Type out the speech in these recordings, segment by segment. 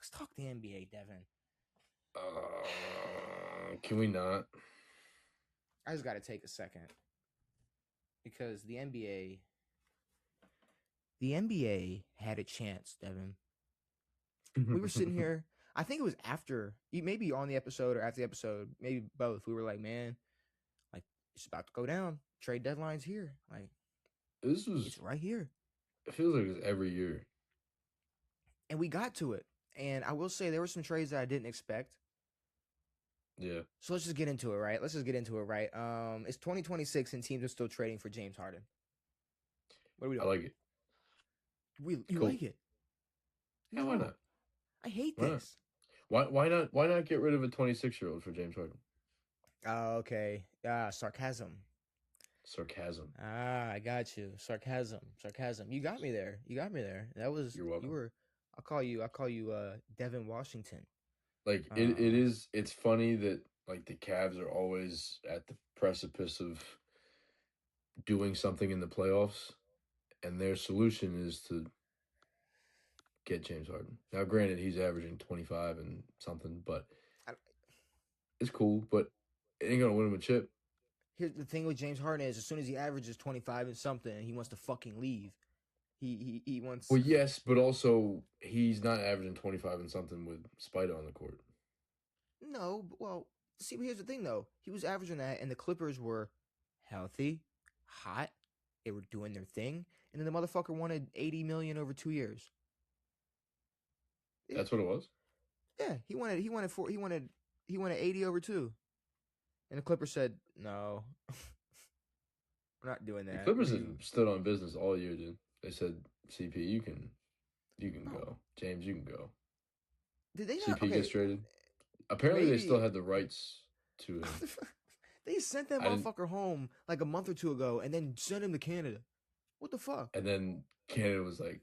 Let's talk the NBA, Devin. Can we not? I just got to take a second because the NBA had a chance, Devin. We were sitting here. I think it was after, maybe on the episode or after the episode, maybe both. We were like, man, like it's about to go down. Trade deadline's here. Like This it's was. right here, It feels like it's every year. and we got to it. And I will say there were some trades that I didn't expect. Yeah, So let's just get into it, right? Let's just get into it, right? It's 2026 and teams are still trading for James Harden. What are we I doing? like it. You like Cool. it? Yeah, why No, not? I hate Why not? this. Why not? Why not get rid of a 26-year-old for James Harden? Okay. Sarcasm. Sarcasm. I got you. Sarcasm. You got me there. You got me there. That was You're you welcome. were. I'll call you. Devin Washington. Like it Uh, is. It's funny that like the Cavs are always at the precipice of doing something in the playoffs, and their solution is to get James Harden. Now, granted, he's averaging 25 and something, but I, it's cool. But it ain't gonna win him a chip. here's the thing with James Harden is as soon as he averages 25 and something, he wants to fucking leave. He wants. Well, yes, but also he's not averaging 25 and something with Spider on the court. No, well, see, here's the thing though. He was averaging that, and the Clippers were healthy, hot. They were doing their thing, and then the motherfucker wanted 80 million over 2 years. Yeah, That's what it was. yeah. He wanted 80 over two, and the Clippers said, "No, we're not doing The that." What Clippers are have you? stood on business all year, dude. They said, CP, you can No, go. James, you can go. did they not? CP gets Okay, traded. Apparently, they still maybe had the rights to him. they sent that I didn't. motherfucker home like a month or two ago, and then sent him to Canada. What the fuck? And then Canada was like,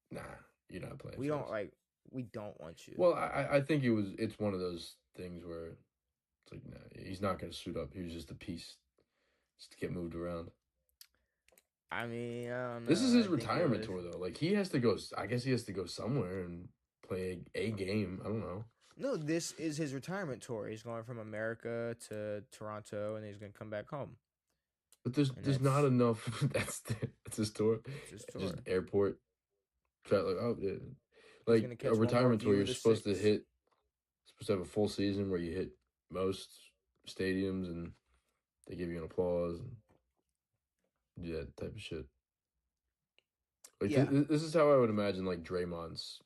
"Nah, you're not playing We for don't us." like. We don't want you. Well, I think it's one of those things where it's like, nah, he's not going to suit up. He was just a piece, just to get moved around. I mean, I don't This is know. his I think it retirement was. tour, though. Like he has to go. I guess he has to go somewhere and play a game. I don't know. No, this is his retirement tour. He's going from America to Toronto, and he's going to come back home. But And there's not that's enough. That's his tour. that's his Just tour. airport. Like, oh yeah. He's going Like to a catch one more retirement tour, view you're of the supposed to six. hit. Supposed to have a full season where you hit most stadiums and they give you an applause and do that type of shit. Like Yeah, this is how I would imagine like Draymond's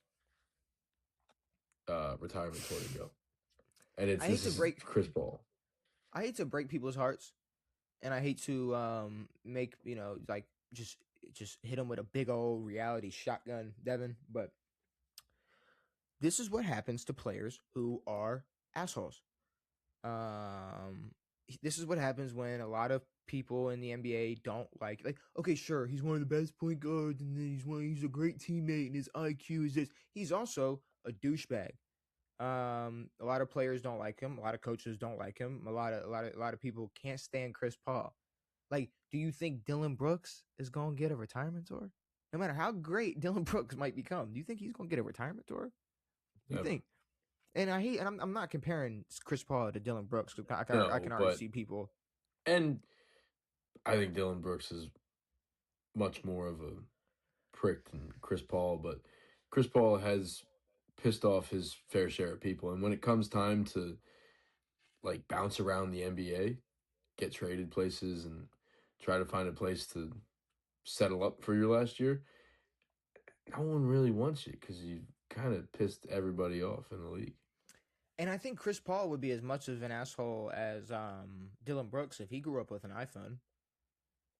retirement tour to go. And I hate this to is break. Chris Paul. I hate to break people's hearts, and I hate to make like just hit them with a big old reality shotgun, Devin. But this is what happens to players who are assholes. Um, this is what happens when a lot of people in the NBA don't like okay, sure, he's one of the best point guards and then he's a great teammate and his IQ is this. He's also a douchebag. A lot of players don't like him, a lot of coaches don't like him, a lot of people can't stand Chris Paul. Like, do you think Dylan Brooks is going to get a retirement tour? No matter how great Dylan Brooks might become, do you think he's going to get a retirement tour? You Never. think? I'm not comparing Chris Paul to Dylan Brooks because I No, can already but see people. and I think Dylan Brooks is much more of a prick than Chris Paul, but Chris Paul has pissed off his fair share of people. And when it comes time to like bounce around the NBA, get traded places and try to find a place to settle up for your last year, no one really wants you because you kind of pissed everybody off in the league. And I think Chris Paul would be as much of an asshole as Dylan Brooks if he grew up with an iPhone.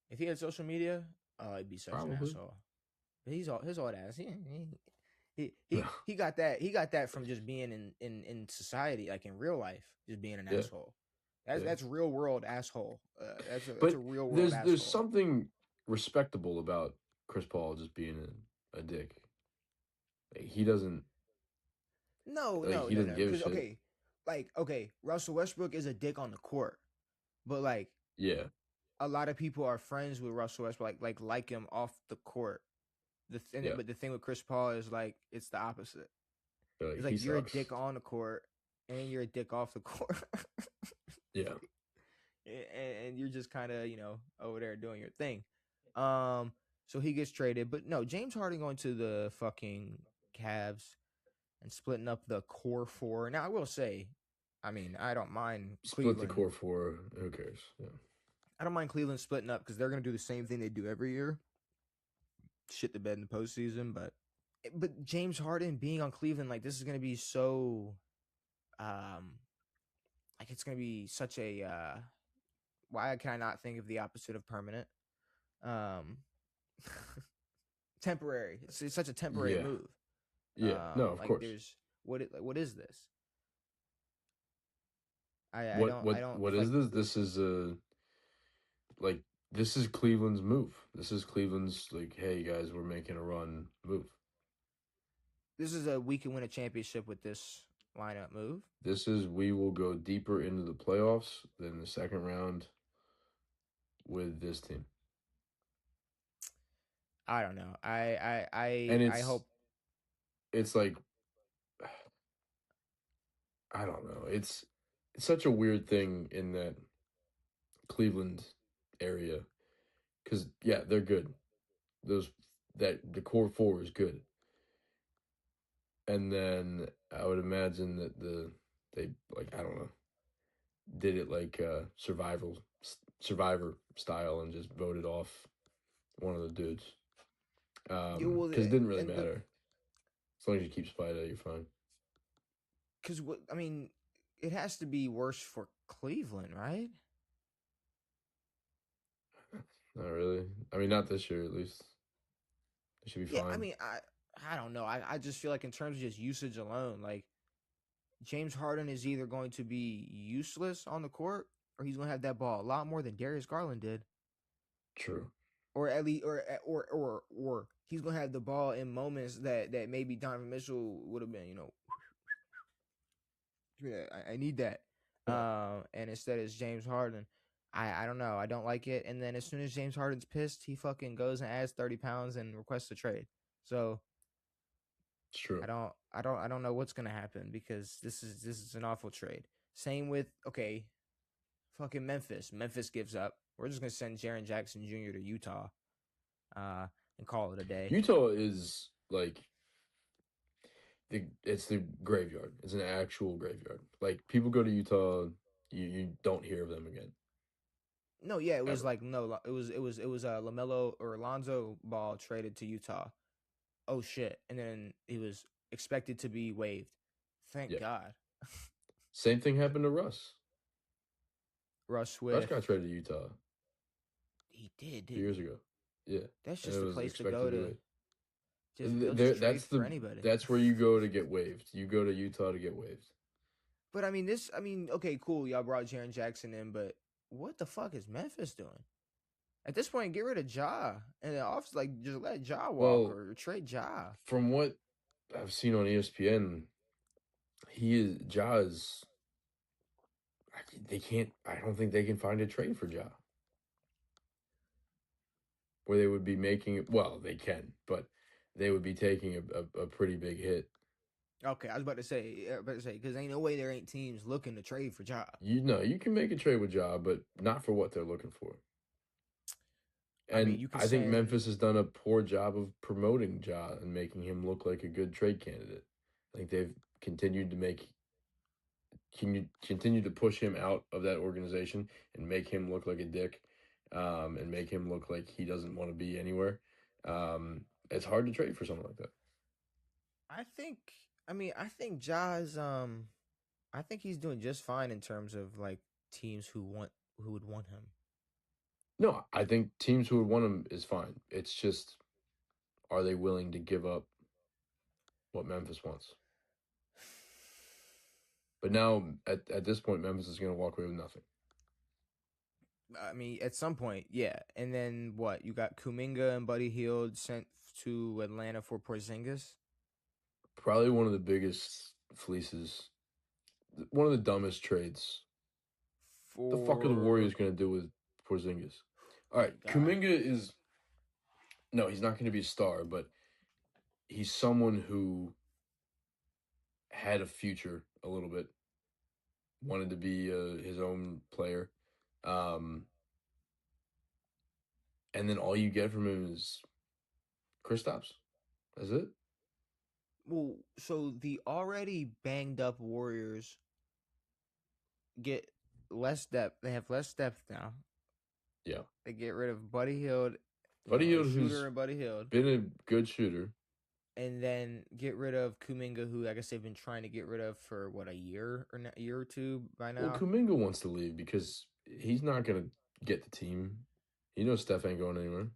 If he had social media, oh, he'd be such an Probably. asshole. But he's all his old ass. No. He got that. He got that from just being in society, like in real life, just being an Yeah. asshole. That's Yeah. that's real world asshole. That's a But real world there's asshole. something respectable about Chris Paul just being a dick. Like, he doesn't give a Because shit. okay, Russell Westbrook is a dick on the court, but like Yeah. a lot of people are friends with Russell Westbrook, like him off the court. Yeah. But the thing with Chris Paul is like it's the opposite. They're like, It's he like you're a sucks. dick on the court and you're a dick off the court. Yeah. And you're just kind of over there doing your thing. Um, so he gets traded, but no, James Harden going to the fucking Cavs and splitting up the core four. Now I will say, I mean, I don't mind Split the Cleveland. core four. Who cares? Yeah. I don't mind Cleveland splitting up because they're going to do the same thing they do every year, shit the bed in the postseason. But James Harden being on Cleveland, like this is going to be so, um, like it's going to be such a. Why can I not think of the opposite of permanent? Um, temporary. It's such a temporary Yeah. move. Yeah. No, of Like course. there's what is this? What I what don't what is like. this? This is like this is Cleveland's move. This is Cleveland's like, hey guys, we're making a run move. This is a we can win a championship with this lineup move. This is we will go deeper into the playoffs than the second round with this team. I don't know. And I hope it's like I don't know. It's such a weird thing in that Cleveland area because yeah, they're good. Those that the core four is good, and then I would imagine that they like I don't know did it like survivor style and just voted off one of the dudes well because it didn't really and matter as long as you keep Spida, you're fine. because what I mean, it has to be worse for Cleveland, right? Not really. I mean, not this year at least. They should be Yeah, I fine. mean, I don't know. I just feel like in terms of just usage alone, like James Harden is either going to be useless on the court or he's going to have that ball a lot more than Darius Garland did, True. or at least or he's going to have the ball in moments that maybe Donovan Mitchell would have been, yeah, I need that. Yeah. And instead it's James Harden. I don't know. I don't like it. And then as soon as James Harden's pissed, he fucking goes and adds 30 pounds and requests a trade. So It's true. I don't know what's gonna happen because this is an awful trade. Same with okay, fucking Memphis. Memphis gives up. We're just gonna send Jaren Jackson Jr. to Utah, and call it a day. Utah is like it's the graveyard. It's an actual graveyard. Like people go to Utah, you don't hear of them again No, yeah, it was ever. like no, it was a Lamelo or Lonzo Ball traded to Utah. Oh shit, and then he was expected to be waived. Thank Yeah. God. Same thing happened to Russ. Russ Russ Swift, got traded to Utah he did, 2 years didn't he? ago. Yeah, That's and just it the was place to expected go to be to. waived. Just they'll just trade That's for anybody. that's where you go to get waived. You go to Utah to get waived. But I mean, okay, cool. Y'all brought Jaren Jackson in, but what the fuck is Memphis doing? At this point, get rid of Ja and the office, like just let Ja walk Well, or trade Ja. from what I've seen on ESPN, he is Ja is they can't. I don't think they can find a trade for Ja where they would be making it. Well, they can, but they would be taking a pretty big hit. Okay, I was about to say, because ain't no way there ain't teams looking to trade for Ja. You know, you can make a trade with Ja, but not for what they're looking for. I mean, And you can I think send. Memphis has done a poor job of promoting Ja and making him look like a good trade candidate. I think they've continued to make can you continue to push him out of that organization and make him look like a dick, and make him look like he doesn't want to be anywhere. It's hard to trade for something like that. I think. I mean, I think Ja's. I think he's doing just fine in terms of like teams who would want him. No, I think teams who would want him is fine. It's just, are they willing to give up what Memphis wants? But now, at this point, Memphis is going to walk away with nothing. I mean, at some point, yeah. And then what? You got Kuminga and Buddy Hield sent to Atlanta for Porzingis. Probably one of the biggest fleeces, one of the dumbest trades. The fuck are the For Warriors going to do with Porzingis? All right, thank God. Kuminga is no, he's not going to be a star, but he's someone who had a future a little bit. Wanted to be his own player. And then all you get from him is Kristaps. That's it. Well, so the already banged up Warriors get less depth. They have less depth now. Yeah. They get rid of Buddy Hield, Buddy a Hield, shooter who's and Buddy Hield, been a good shooter. and then get rid of Kuminga, who I guess they've been trying to get rid of for what, a year or two by Well, now. Kuminga wants to leave because he's not going to get the team. He knows Steph ain't going anywhere.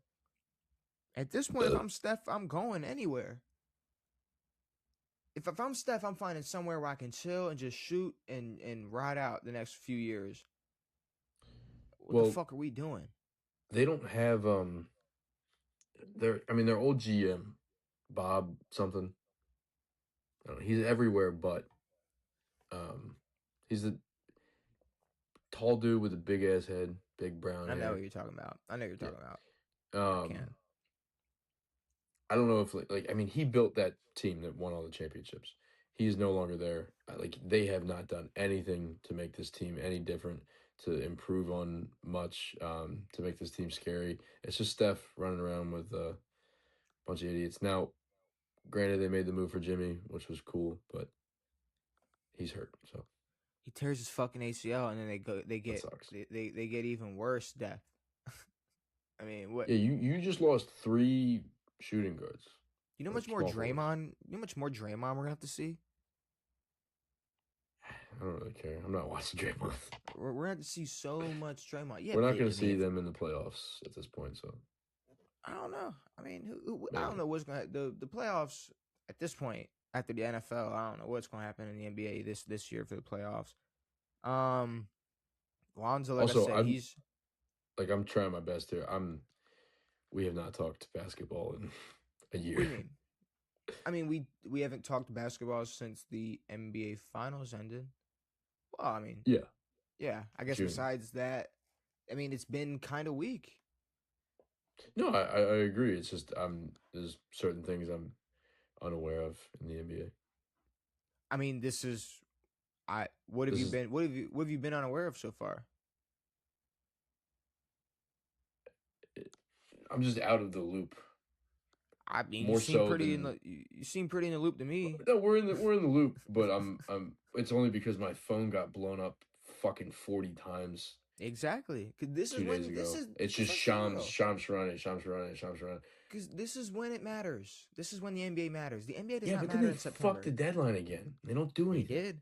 At this point, if I'm Steph, I'm going anywhere. If I'm Steph, I'm finding somewhere where I can chill and just shoot and ride out the next few years. What the fuck are we doing? They don't have their old GM, Bob something. I don't know, he's everywhere, but he's a tall dude with a big ass head, big brown I know hair. what you're talking about. I know what you're talking about. I can't. I don't know if he built that team that won all the championships. He is no longer there. They have not done anything to make this team any different, to improve on much, to make this team scary. It's just Steph running around with a bunch of idiots. Now, granted, they made the move for Jimmy, which was cool, but he's hurt. So he tears his fucking ACL, and then they get even worse depth. I mean, what? Yeah, you just lost 3 shooting guards. You know how much more Draymond? You know how much more Draymond we're gonna have to see? I don't really care. I'm not watching Draymond. We're gonna have to see so much Draymond. Yeah, we're not gonna see them in the playoffs at this point. So I don't know. I mean, I don't know what's gonna the playoffs at this point after the NFL. I don't know what's gonna happen in the NBA this year for the playoffs. Lonzo, like also, I said, I'm trying my best here. We have not talked basketball in a year. What do you mean? I mean, we haven't talked basketball since the NBA Finals ended. Well, I mean, yeah. I guess June. Besides that, I mean, it's been kind of weak. No, I agree. It's just there's certain things I'm unaware of in the NBA. I mean, what have you been unaware of so far? I'm just out of the loop. I mean, you seem pretty in the loop to me. No, we're in the loop, but I'm it's only because my phone got blown up fucking 40 times. Exactly. Cause this is when this is. It's just Shams running. Because this is when it matters. This is when the NBA matters. The NBA does not matter in September. Fuck the deadline again. They don't do anything.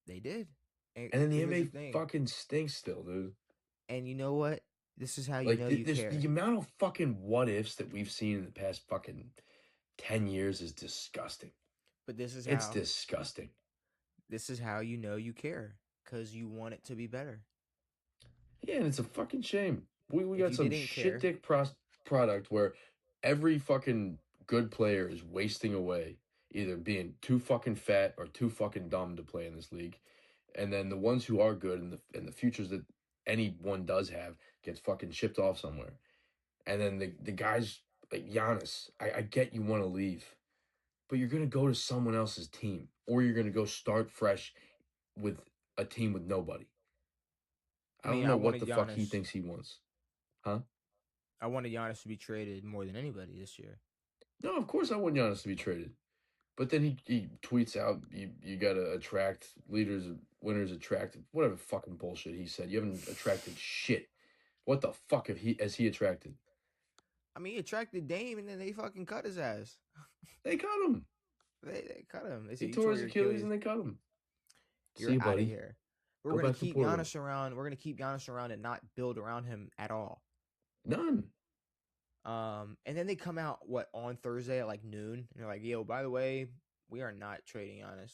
They did. And then the NBA fucking stinks still, dude. And you know what? This is how you know you care. The amount of fucking what ifs that we've seen in the past fucking 10 years is disgusting. But it's disgusting. This is how you know you care, because you want it to be better. Yeah, and it's a fucking shame. We got some shit dick product where every fucking good player is wasting away, either being too fucking fat or too fucking dumb to play in this league. And then the ones who are good and the futures that anyone does have gets fucking shipped off somewhere. And then the guys like Giannis, I get you want to leave, but you're going to go to someone else's team, or you're going to go start fresh with a team with nobody. I don't know what the fuck he thinks he wants. Huh? I wanted Giannis to be traded more than anybody this year. No, of course I want Giannis to be traded. But then he tweets out, you got to attract leaders, winners attract, whatever fucking bullshit he said. You haven't attracted shit. What the fuck has he attracted? I mean, he attracted Dame, and then they fucking cut his ass. They cut him. They cut him. They he tore his Achilles and they cut him. You're out of here. We're going to keep Giannis around. We're going to keep Giannis around and not build around him at all. None. And then they come out on Thursday at like noon, and they're like, "Yo, by the way, we are not trading Giannis."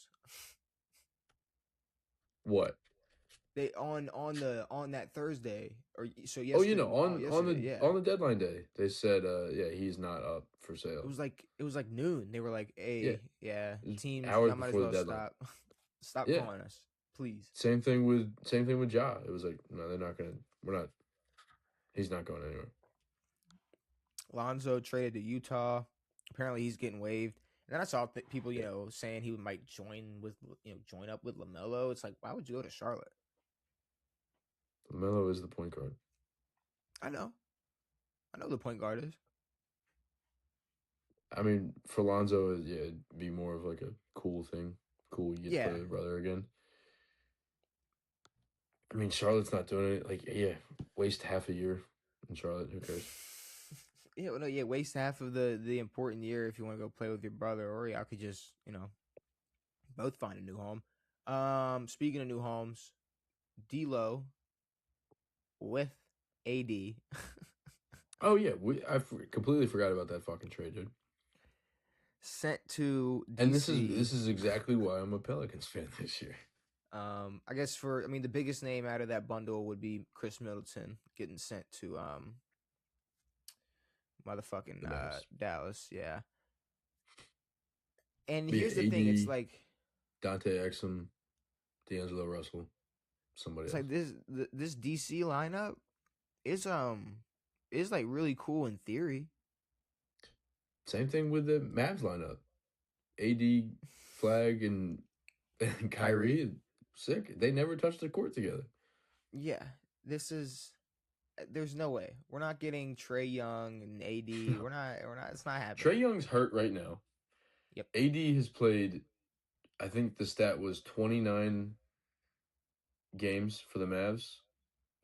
What? They on that Thursday or so yesterday. On the deadline day, they said, he's not up for sale. It was like noon. They were like, "Hey, teams, hours might before as well the deadline. stop calling us, please." Same thing with Ja. It was like, no, they're not gonna. He's not going anywhere. Lonzo traded to Utah. Apparently, he's getting waived. And then I saw people, saying he might join up with LaMelo. It's like, why would you go to Charlotte? Melo is the point guard. I know, the point guard is. I mean, for Lonzo, it'd be more of like a cool thing. Cool, you get to play Yeah, with brother again. I mean, Charlotte's not doing it. Like, yeah, waste half a year in Charlotte. Who cares? yeah, well, no, yeah. Waste half of the important year if you want to go play with your brother, or y'all could just both find a new home. Speaking of new homes, D'Lo with AD Oh yeah, I completely forgot about that fucking trade, dude. sent to And this is DC. exactly why I'm a Pelicans fan this year. I guess the biggest name out of that bundle would be Chris Middleton getting sent to motherfucking The Mavs. Dallas, yeah. And Be here's the thing, it's AD, like Dante Exum, D'Angelo Russell, somebody else. this DC lineup is like really cool in theory. Same thing with the Mavs lineup. AD, Flag, and Kyrie, sick. They never touched the court together. Yeah, this is. There's no way we're not getting Trae Young and AD. We're not. It's not happening. Trae Young's hurt right now. Yep. AD has played, I think the stat was 29 games for the Mavs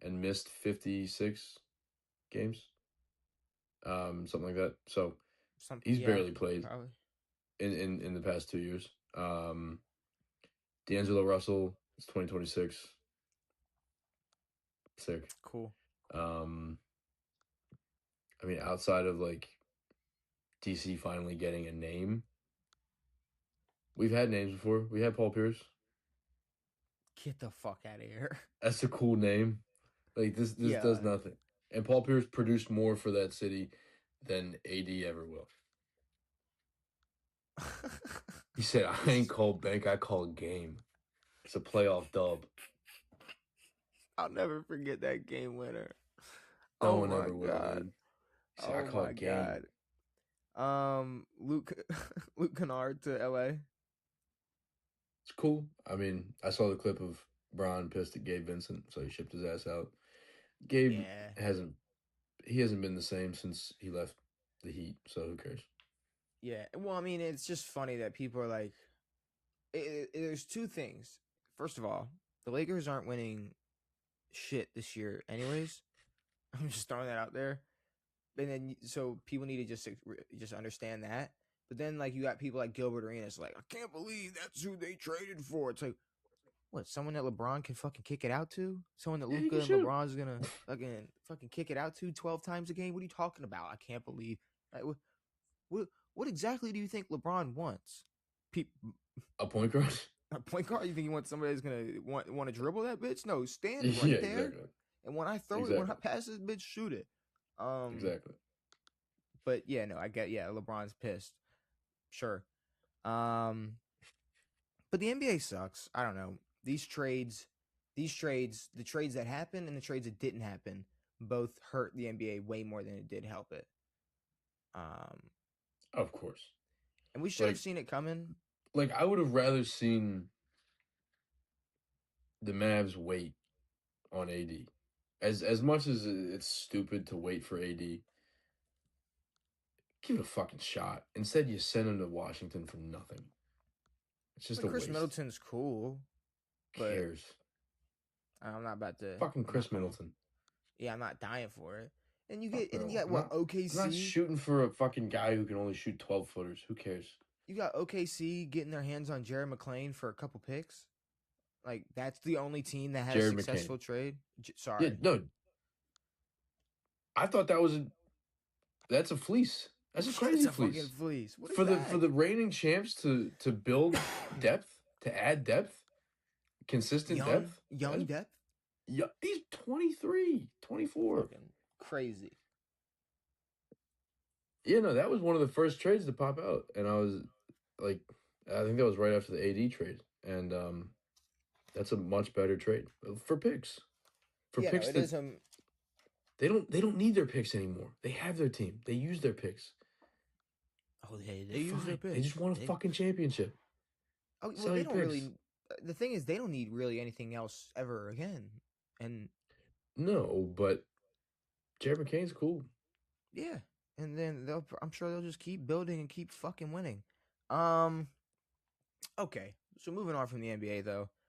and missed 56 games. Something like that. So he's barely played probably. in the past 2 years. D'Angelo Russell is 2026. Sick. Cool. I mean, outside of like DC finally getting a name, we've had names before. We had Paul Pierce. Get the fuck out of here. That's a cool name. Like this does nothing. And Paul Pierce produced more for that city than AD ever will. He said, "I ain't called bank, I called game. It's a playoff dub." I'll never forget that game winner. No one ever will, dude. He said, "I called game." Luke Kennard to LA. It's cool. I mean, I saw the clip of Bron pissed at Gabe Vincent, so he shipped his ass out. Gabe hasn't been the same since he left the Heat, so who cares? Yeah, well, I mean, it's just funny that people are like, there's two things. First of all, the Lakers aren't winning shit this year, anyways. I'm just throwing that out there, and then so people need to just understand that. But then, like, you got people like Gilbert Arenas, like, I can't believe that's who they traded for. It's like, what? Someone that LeBron can fucking kick it out to? Someone that Luka and LeBron's gonna fucking kick it out to 12 times a game? What are you talking about? I can't believe. Like, what exactly do you think LeBron wants? A point guard? A point guard? You think he wants somebody that's gonna want to dribble that bitch? No, stand right there. Exactly. And when I throw it, when I pass this bitch, shoot it. Exactly. But yeah, no, I get LeBron's pissed. Sure. But the NBA sucks. I don't know. The trades that happened and the trades that didn't happen both hurt the NBA way more than it did help it. Of course. And we should have seen it coming. Like, I would have rather seen the Mavs wait on AD. As much as it's stupid to wait for AD, give it a fucking shot. Instead, you send him to Washington for nothing. It's just a Chris waste. Middleton's cool. Who cares? I'm not about to. Fucking Chris Middleton. Yeah, I'm not dying for it. And you got what, OKC? I'm not shooting for a fucking guy who can only shoot 12-footers. Who cares? You got OKC getting their hands on Jared McClain for a couple picks. Like, that's the only team that had a successful trade. Sorry. Yeah, no. I thought that's a fleece. That's a crazy fleece. Fucking fleece. What is for that? For the reigning champs to build depth, to add depth, consistent depth. Young depth? Yeah, he's 23, 24. Fucking crazy. Yeah, no, that was one of the first trades to pop out. And I was like, I think that was right after the AD trade. And that's a much better trade for picks. They don't need their picks anymore. They have their team. They use their picks. Oh, they use their Fine. They picks. just won a fucking championship. Oh well, Sell they your don't picks. really. The thing is, they don't need really anything else ever again. And No, but Jared McCain's cool. yeah, and then I'm sure they'll just keep building and keep fucking winning. Um. Okay, so moving on from the NBA though.